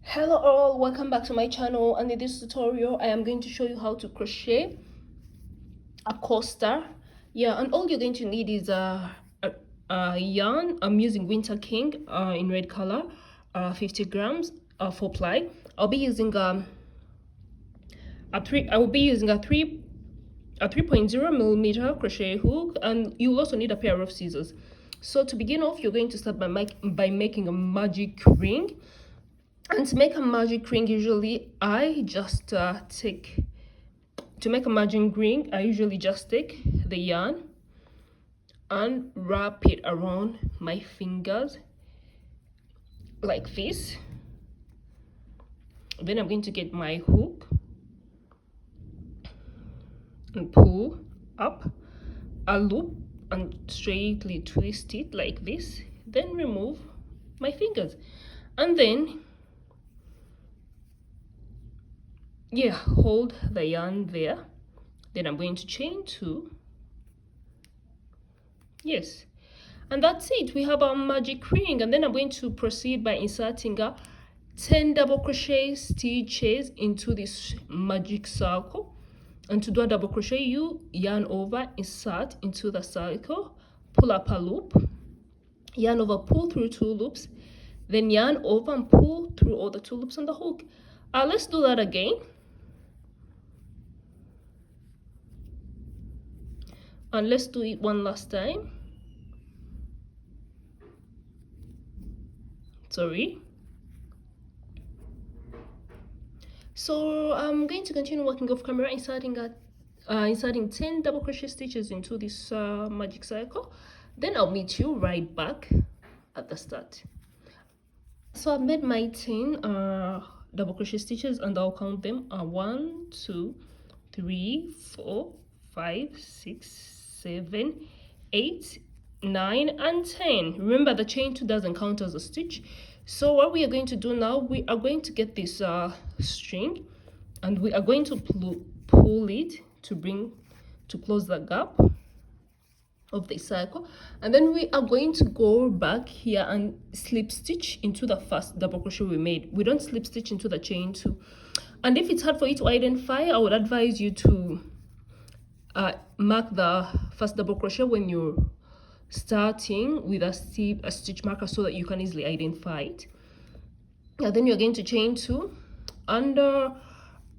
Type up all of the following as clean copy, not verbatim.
Hello all, welcome back to my channel, and in this tutorial I am going to show you how to crochet a coaster. And all you're going to need is a yarn. I'm using Winter King in red color, 50 grams, 4 ply. I'll be using I will be using a 3.0 millimeter crochet hook, and you'll also need a pair of scissors. So to begin off, you're going to start by making a magic ring. And to make a magic ring, usually I just take the yarn and wrap it around my fingers like this. Then I'm going to get my hook and pull up a loop and straightly twist it like this. Then remove my fingers, and then hold the yarn there. Then I'm going to chain 2. Yes, and that's it. We have our magic ring. And then I'm going to proceed by inserting 10 double crochet stitches into this magic circle. And to do a double crochet, you yarn over, insert into the circle, pull up a loop, yarn over, pull through 2 loops, then yarn over and pull through all the 2 loops on the hook. Let's do that again. And let's do it one last time. So I'm going to continue working off camera, inserting 10 double crochet stitches into this magic circle. Then I'll meet you right back at the start. So I've made my 10 double crochet stitches, and I'll count them. 1 2 3 4 5 6 7 8 9 and 10. Remember, the chain 2 doesn't count as a stitch. So what we are going to do now, we are going to get this string, and we are going to pull it to close the gap of the circle, and then we are going to go back here and slip stitch into the first double crochet we made. We don't slip stitch into the chain 2. And if it's hard for you to identify, I would advise you to mark the first double crochet when you're starting with a stitch marker, so that you can easily identify it. And then you're going to chain 2, and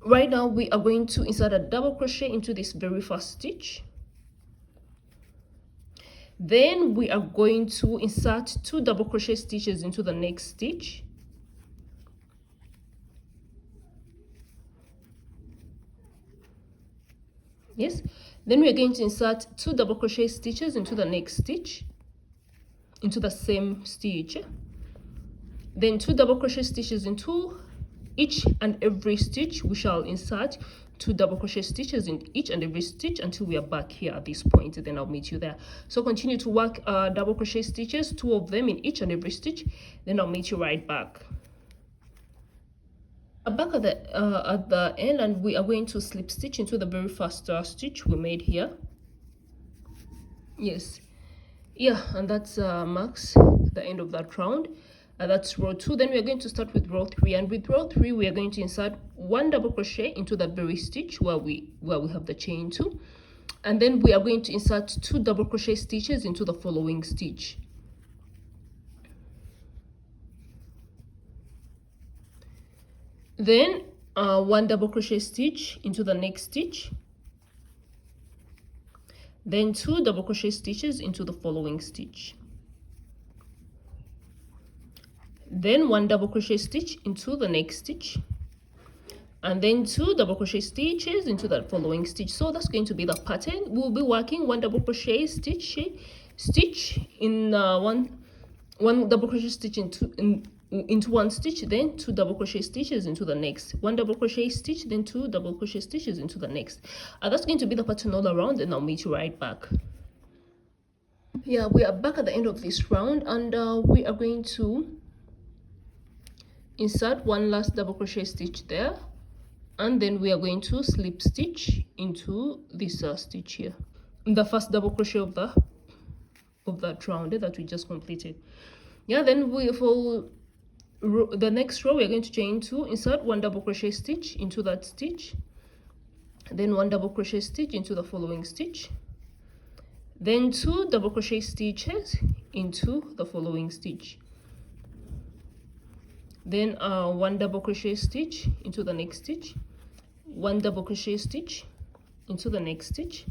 right now we are going to insert a double crochet into this very first stitch. Then we are going to insert 2 double crochet stitches into the next stitch. Yes, then we are going to insert 2 double crochet stitches into the next stitch, into the same stitch. Then 2 double crochet stitches into each and every stitch. We shall insert 2 double crochet stitches in each and every stitch until we are back here at this point. Then I'll meet you there. So continue to work double crochet stitches, 2 of them in each and every stitch. Then I'll meet you right back. Back at the end, and we are going to slip stitch into the very first stitch we made here. Yes, and that's marks the end of that round. That's row 2. Then we are going to start with row 3, and with row 3 we are going to insert 1 double crochet into that very stitch where we have the chain 2, and then we are going to insert 2 double crochet stitches into the following stitch. Then 1 double crochet stitch into the next stitch, then 2 double crochet stitches into the following stitch, then 1 double crochet stitch into the next stitch, and then 2 double crochet stitches into that following stitch. So that's going to be the pattern. We'll be working 1 double crochet stitch in one double crochet stitch into one stitch, then 2 double crochet stitches into the next, 1 double crochet stitch, then 2 double crochet stitches into the next. That's going to be the pattern all around, and I'll meet you right back. We are back at the end of this round, and we are going to insert 1 last double crochet stitch there, and then we are going to slip stitch into this stitch here, the first double crochet of that round that we just completed. Then we will the next row, we're going to chain 2, insert 1 double crochet stitch into that stitch, then 1 double crochet stitch into the following stitch, then 2 double crochet stitches into the following stitch, then 1 double crochet stitch into the next stitch, 1 double crochet stitch into the next stitch,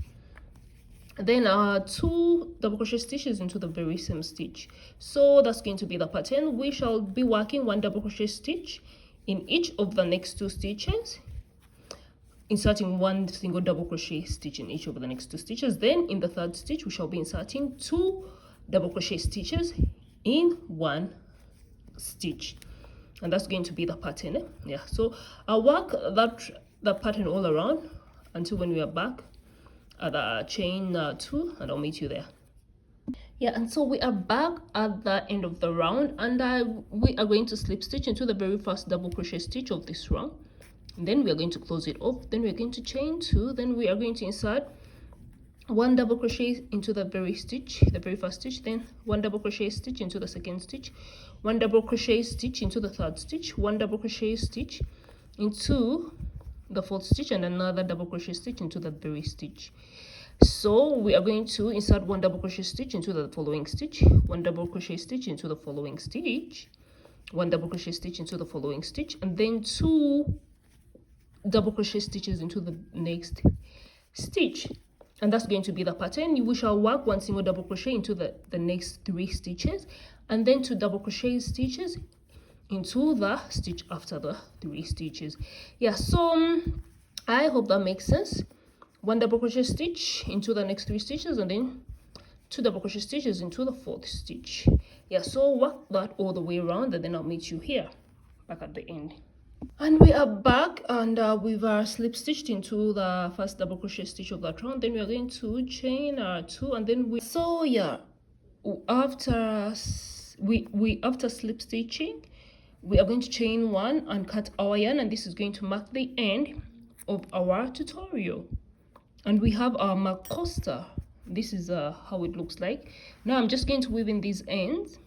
then 2 double crochet stitches into the very same stitch. So that's going to be the pattern. We shall be working 1 double crochet stitch in each of the next 2 stitches, inserting 1 single double crochet stitch in each of the next 2 stitches. Then in the 3rd stitch, we shall be inserting 2 double crochet stitches in 1 stitch, and that's going to be the pattern. Yeah, so I'll work that pattern all around until when we are back at the chain 2, and I'll meet you there. Yeah, and so we are back at the end of the round, and we are going to slip stitch into the very first double crochet stitch of this round. And then we are going to close it off, then we're going to chain 2, then we are going to insert 1 double crochet into the very first stitch, then 1 double crochet stitch into the 2nd stitch, 1 double crochet stitch into the 3rd stitch, 1 double crochet stitch into the 4th stitch, and another double crochet stitch into the very stitch. So we are going to insert 1 double crochet stitch into the following stitch, 1 double crochet stitch into the following stitch, 1 double crochet stitch into the following stitch, and then 2 double crochet stitches into the next stitch. And that's going to be the pattern. We shall work 1 single double crochet into the next 3 stitches, and then 2 double crochet stitches into the stitch after the 3 stitches. Yeah, so I hope that makes sense. 1 double crochet stitch into the next 3 stitches, and then 2 double crochet stitches into the 4th stitch. Yeah, so work that all the way around, and then I'll meet you here back at the end. And we are back, and we've slip stitched into the first double crochet stitch of that round. Then we are going to chain 2, and then so yeah, after slip stitching, we are going to chain 1 and cut our yarn, and this is going to mark the end of our tutorial. And we have our macosta. This is how it looks like. Now I'm just going to weave in these ends,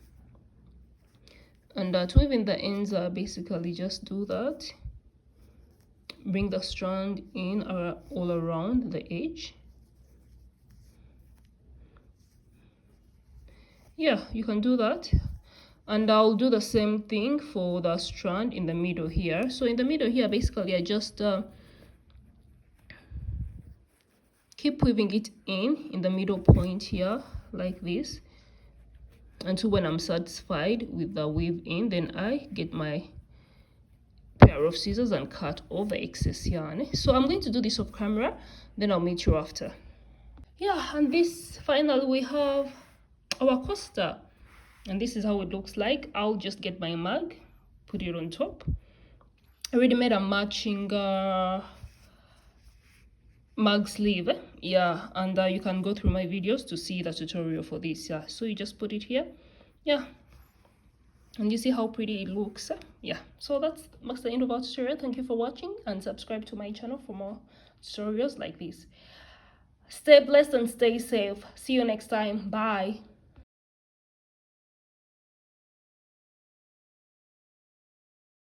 and to weave in the ends, basically just do that, bring the strand in all around the edge. Yeah, you can do that, and I'll do the same thing for the strand in the middle here. So in the middle here, basically I just keep weaving it in the middle point here like this until when I'm satisfied with the weave in, then I get my pair of scissors and cut all the excess yarn. So I'm going to do this off camera, then I'll meet you after. Yeah, and this finally we have our coaster, and this is how it looks like. I'll just get my mug, put it on top. I already made a matching mug sleeve. Yeah, and you can go through my videos to see the tutorial for this. Yeah, so you just put it here. Yeah, and you see how pretty it looks. Yeah, so that's the end of our tutorial. Thank you for watching, and subscribe to my channel for more tutorials like this. Stay blessed and stay safe. See you next time. Bye.